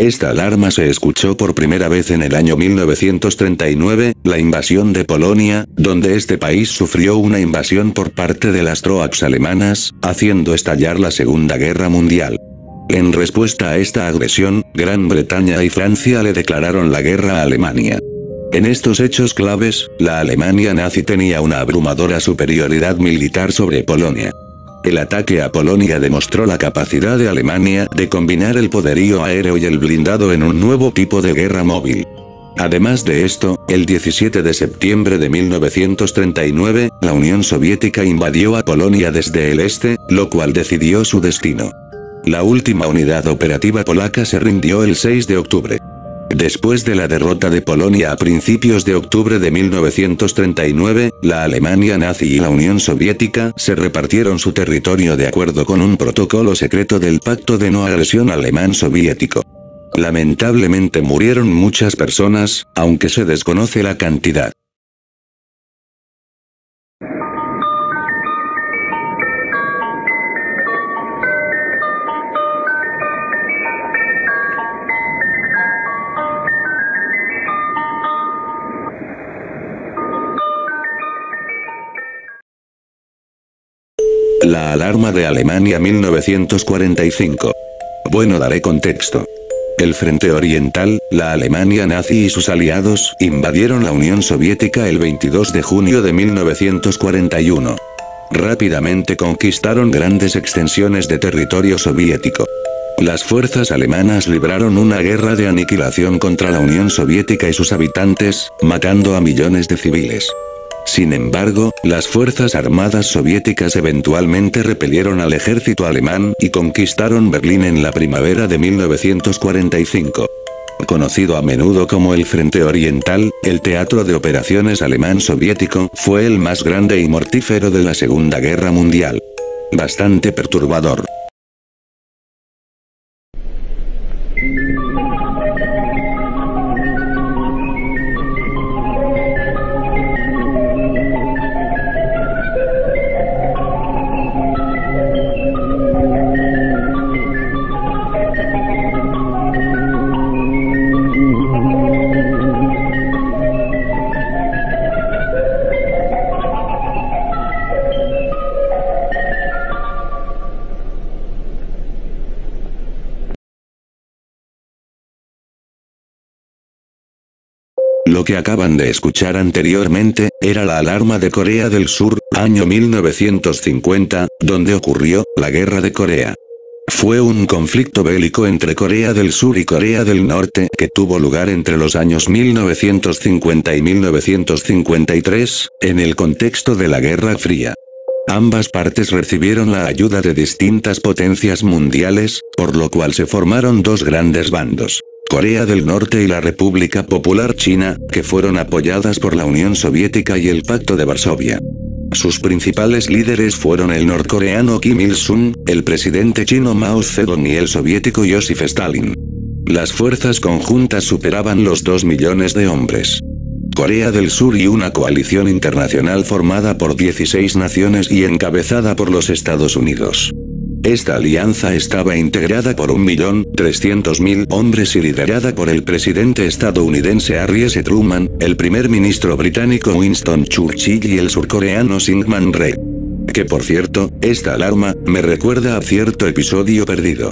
Esta alarma se escuchó por primera vez en el año 1939, la invasión de Polonia, donde este país sufrió una invasión por parte de las tropas alemanas, haciendo estallar la Segunda Guerra Mundial. En respuesta a esta agresión, Gran Bretaña y Francia le declararon la guerra a Alemania. En estos hechos claves, la Alemania nazi tenía una abrumadora superioridad militar sobre Polonia. El ataque a Polonia demostró la capacidad de Alemania de combinar el poderío aéreo y el blindado en un nuevo tipo de guerra móvil. Además de esto, el 17 de septiembre de 1939, la Unión Soviética invadió a Polonia desde el este, lo cual decidió su destino. La última unidad operativa polaca se rindió el 6 de octubre. Después de la derrota de Polonia a principios de octubre de 1939, la Alemania nazi y la Unión Soviética se repartieron su territorio de acuerdo con un protocolo secreto del Pacto de No Agresión alemán-soviético. Lamentablemente murieron muchas personas, aunque se desconoce la cantidad. La alarma de Alemania 1945. Bueno, daré contexto. El Frente Oriental, la Alemania nazi y sus aliados invadieron la Unión Soviética el 22 de junio de 1941. Rápidamente conquistaron grandes extensiones de territorio soviético. Las fuerzas alemanas libraron una guerra de aniquilación contra la Unión Soviética y sus habitantes, matando a millones de civiles. Sin embargo, las fuerzas armadas soviéticas eventualmente repelieron al ejército alemán y conquistaron Berlín en la primavera de 1945. Conocido a menudo como el Frente Oriental, el teatro de operaciones alemán-soviético fue el más grande y mortífero de la Segunda Guerra Mundial. Bastante perturbador. Lo que acaban de escuchar anteriormente, era la alarma de Corea del Sur, año 1950, donde ocurrió la Guerra de Corea. Fue un conflicto bélico entre Corea del Sur y Corea del Norte que tuvo lugar entre los años 1950 y 1953, en el contexto de la Guerra Fría. Ambas partes recibieron la ayuda de distintas potencias mundiales, por lo cual se formaron dos grandes bandos. Corea del Norte y la República Popular China, que fueron apoyadas por la Unión Soviética y el Pacto de Varsovia. Sus principales líderes fueron el norcoreano Kim Il-sung, el presidente chino Mao Zedong y el soviético Joseph Stalin. Las fuerzas conjuntas superaban los 2 millones de hombres. Corea del Sur y una coalición internacional formada por 16 naciones y encabezada por los Estados Unidos. Esta alianza estaba integrada por 1.300.000 hombres y liderada por el presidente estadounidense Harry S. Truman, el primer ministro británico Winston Churchill y el surcoreano Syngman Rhee. Que por cierto, esta alarma me recuerda a cierto episodio perdido.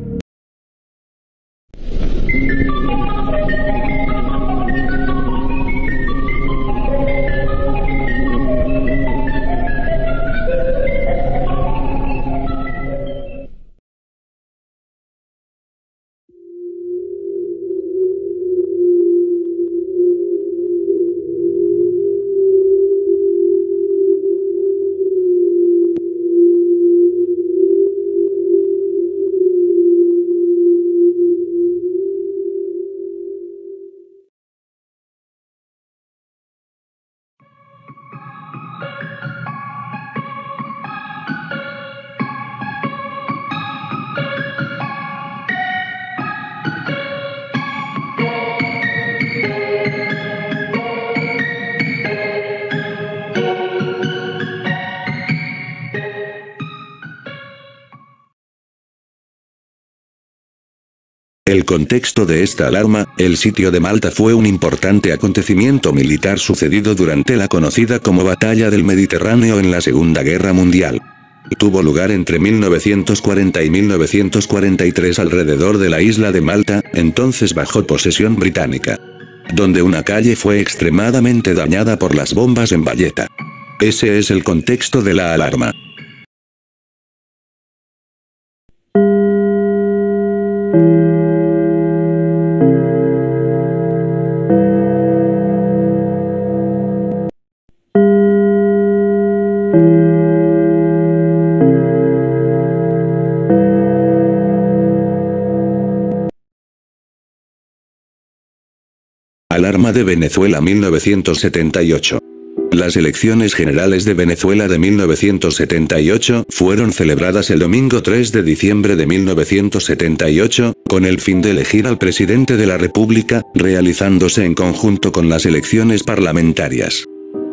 El contexto de esta alarma, el sitio de Malta fue un importante acontecimiento militar sucedido durante la conocida como Batalla del Mediterráneo en la Segunda Guerra Mundial. Tuvo lugar entre 1940 y 1943 alrededor de la isla de Malta, entonces bajo posesión británica, donde una calle fue extremadamente dañada por las bombas en bayeta. Ese es el contexto de la alarma. Alarma de Venezuela 1978. Las elecciones generales de Venezuela de 1978 fueron celebradas el domingo 3 de diciembre de 1978, con el fin de elegir al presidente de la República, realizándose en conjunto con las elecciones parlamentarias.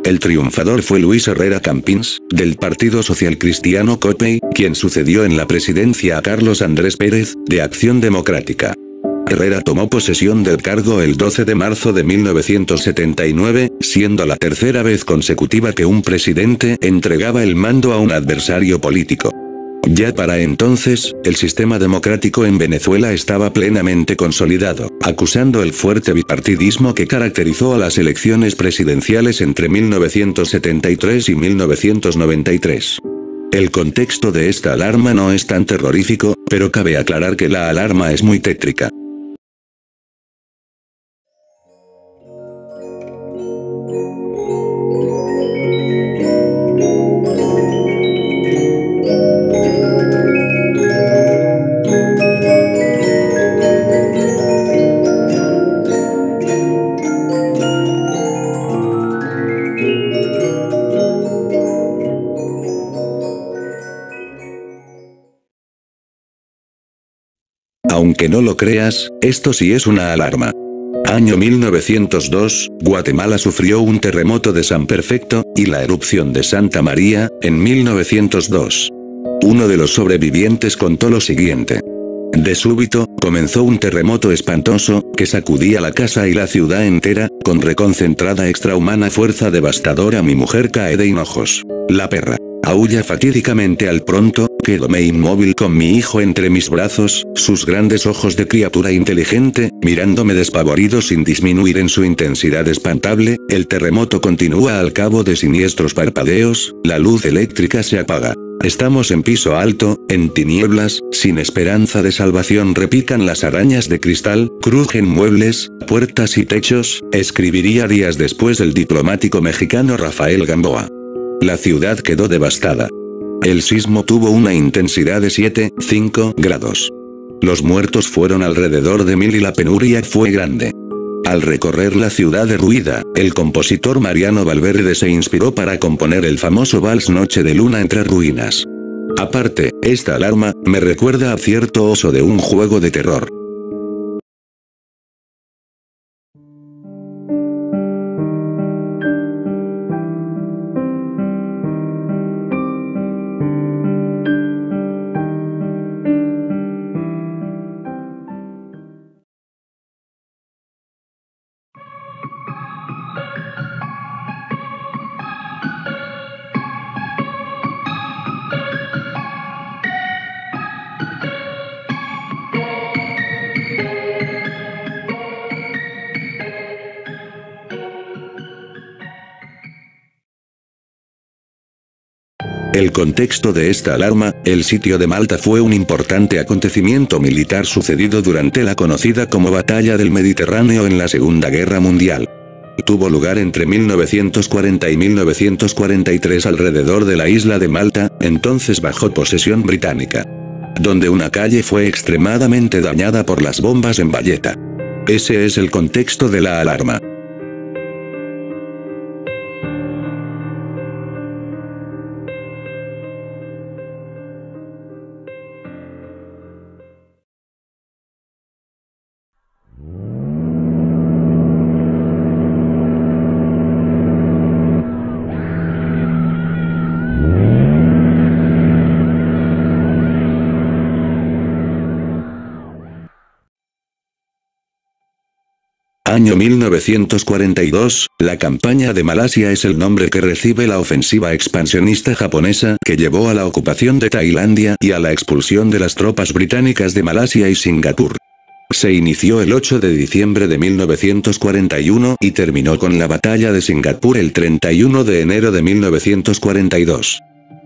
El triunfador fue Luis Herrera Campins, del Partido Social Cristiano COPEI, quien sucedió en la presidencia a Carlos Andrés Pérez, de Acción Democrática. Herrera tomó posesión del cargo el 12 de marzo de 1979, siendo la tercera vez consecutiva que un presidente entregaba el mando a un adversario político. Ya para entonces, el sistema democrático en Venezuela estaba plenamente consolidado, acusando el fuerte bipartidismo que caracterizó a las elecciones presidenciales entre 1973 y 1993. El contexto de esta alarma no es tan terrorífico, pero cabe aclarar que la alarma es muy tétrica. Aunque no lo creas, esto sí es una alarma. Año 1902, Guatemala sufrió un terremoto de San Perfecto, y la erupción de Santa María, en 1902. Uno de los sobrevivientes contó lo siguiente. De súbito, comenzó un terremoto espantoso, que sacudía la casa y la ciudad entera, con reconcentrada extrahumana fuerza devastadora. Mi mujer cae de hinojos. La perra aulla fatídicamente al pronto, quedóme inmóvil con mi hijo entre mis brazos, sus grandes ojos de criatura inteligente, mirándome despavorido sin disminuir en su intensidad espantable. El terremoto continúa al cabo de siniestros parpadeos, la luz eléctrica se apaga. Estamos en piso alto, en tinieblas, sin esperanza de salvación. Repican las arañas de cristal, crujen muebles, puertas y techos, escribiría días después el diplomático mexicano Rafael Gamboa. La ciudad quedó devastada. El sismo tuvo una intensidad de 7,5 grados. Los muertos fueron alrededor de 1000 y la penuria fue grande. Al recorrer la ciudad derruida, el compositor Mariano Valverde se inspiró para componer el famoso vals Noche de Luna entre ruinas. Aparte, esta alarma me recuerda a cierto oso de un juego de terror. El contexto de esta alarma, el sitio de Malta fue un importante acontecimiento militar sucedido durante la conocida como Batalla del Mediterráneo en la Segunda Guerra Mundial. Tuvo lugar entre 1940 y 1943 alrededor de la isla de Malta, entonces bajo posesión británica, donde una calle fue extremadamente dañada por las bombas en bayeta. Ese es el contexto de la alarma. Año 1942, la campaña de Malasia es el nombre que recibe la ofensiva expansionista japonesa que llevó a la ocupación de Tailandia y a la expulsión de las tropas británicas de Malasia y Singapur. Se inició el 8 de diciembre de 1941 y terminó con la batalla de Singapur el 31 de enero de 1942.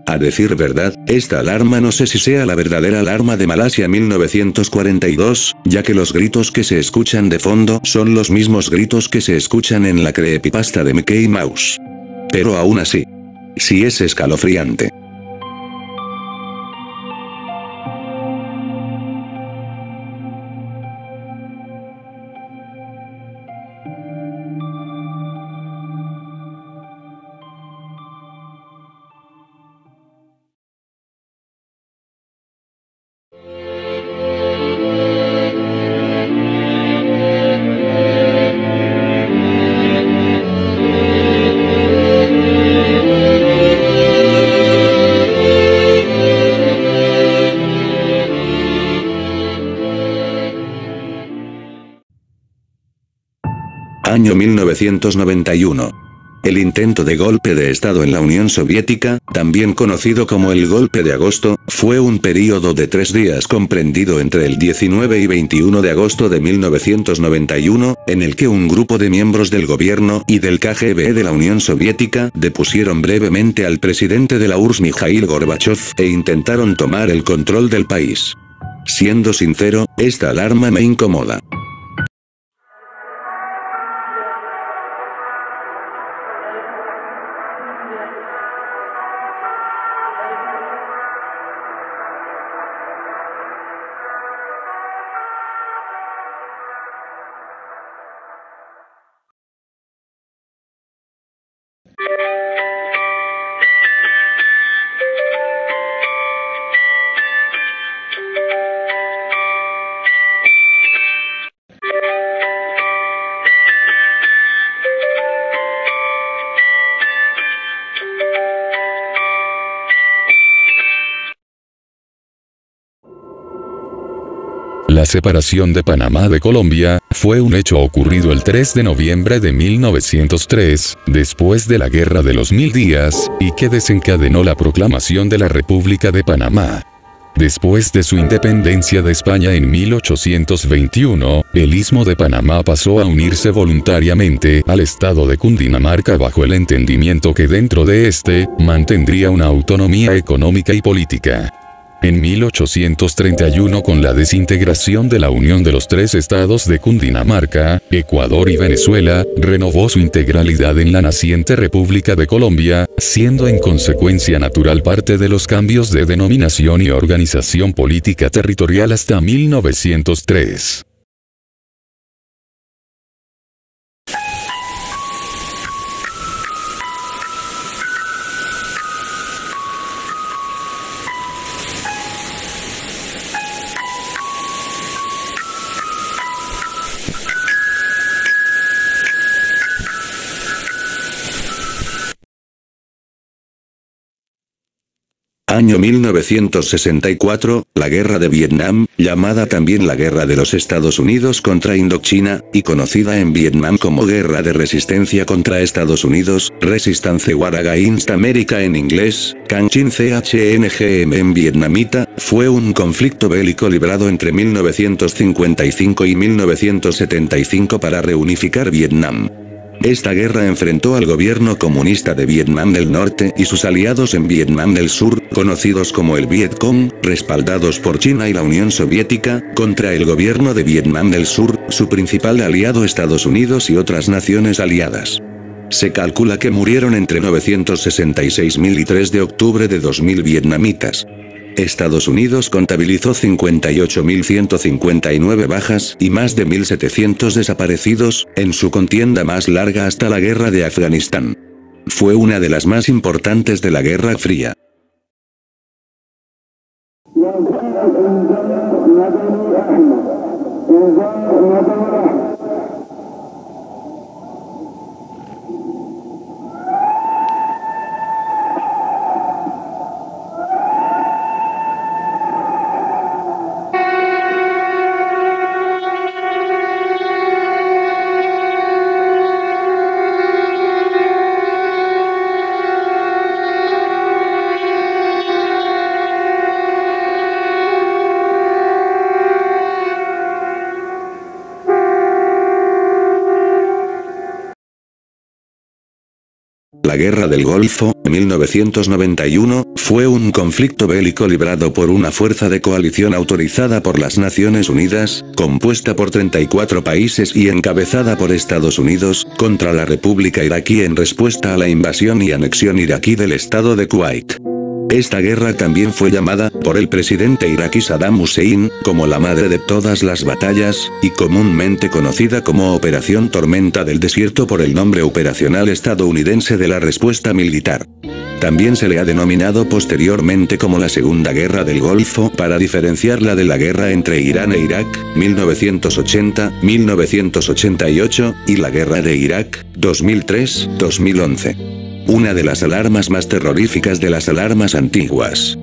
A decir verdad, esta alarma no sé si sea la verdadera alarma de Malasia 1942, ya que los gritos que se escuchan de fondo son los mismos gritos que se escuchan en la creepypasta de Mickey Mouse. Pero aún así, sí es escalofriante. Año 1991. El intento de golpe de Estado en la Unión Soviética, también conocido como el Golpe de Agosto, fue un período de 3 días comprendido entre el 19 y 21 de agosto de 1991, en el que un grupo de miembros del gobierno y del KGB de la Unión Soviética depusieron brevemente al presidente de la URSS Mikhail Gorbachev e intentaron tomar el control del país. Siendo sincero, esta alarma me incomoda. La separación de Panamá de Colombia fue un hecho ocurrido el 3 de noviembre de 1903, después de la Guerra de los 1000 días, y que desencadenó la proclamación de la República de Panamá. Después de su independencia de España en 1821, el Istmo de Panamá pasó a unirse voluntariamente al estado de Cundinamarca bajo el entendimiento que dentro de este, mantendría una autonomía económica y política. En 1831, con la desintegración de la unión de los 3 estados de Cundinamarca, Ecuador y Venezuela, renovó su integralidad en la naciente República de Colombia, siendo en consecuencia natural parte de los cambios de denominación y organización política territorial hasta 1903. Año 1964, la Guerra de Vietnam, llamada también la Guerra de los Estados Unidos contra Indochina, y conocida en Vietnam como Guerra de Resistencia contra Estados Unidos, Resistance War Against America en inglés, Canchin CHNGM en vietnamita, fue un conflicto bélico librado entre 1955 y 1975 para reunificar Vietnam. Esta guerra enfrentó al gobierno comunista de Vietnam del Norte y sus aliados en Vietnam del Sur, conocidos como el Vietcong, respaldados por China y la Unión Soviética, contra el gobierno de Vietnam del Sur, su principal aliado Estados Unidos y otras naciones aliadas. Se calcula que murieron entre 966.000 y 3 de octubre de 2000 vietnamitas. Estados Unidos contabilizó 58.159 bajas y más de 1.700 desaparecidos, en su contienda más larga hasta la Guerra de Afganistán. Fue una de las más importantes de la Guerra Fría. La Guerra del Golfo, 1991, fue un conflicto bélico librado por una fuerza de coalición autorizada por las Naciones Unidas, compuesta por 34 países y encabezada por Estados Unidos, contra la República Iraquí en respuesta a la invasión y anexión iraquí del estado de Kuwait. Esta guerra también fue llamada, por el presidente iraquí Saddam Hussein, como la madre de todas las batallas, y comúnmente conocida como Operación Tormenta del Desierto por el nombre operacional estadounidense de la respuesta militar. También se le ha denominado posteriormente como la Segunda Guerra del Golfo para diferenciarla de la guerra entre Irán e Irak, 1980-1988, y la Guerra de Irak, 2003-2011. Una de las alarmas más terroríficas de las alarmas antiguas.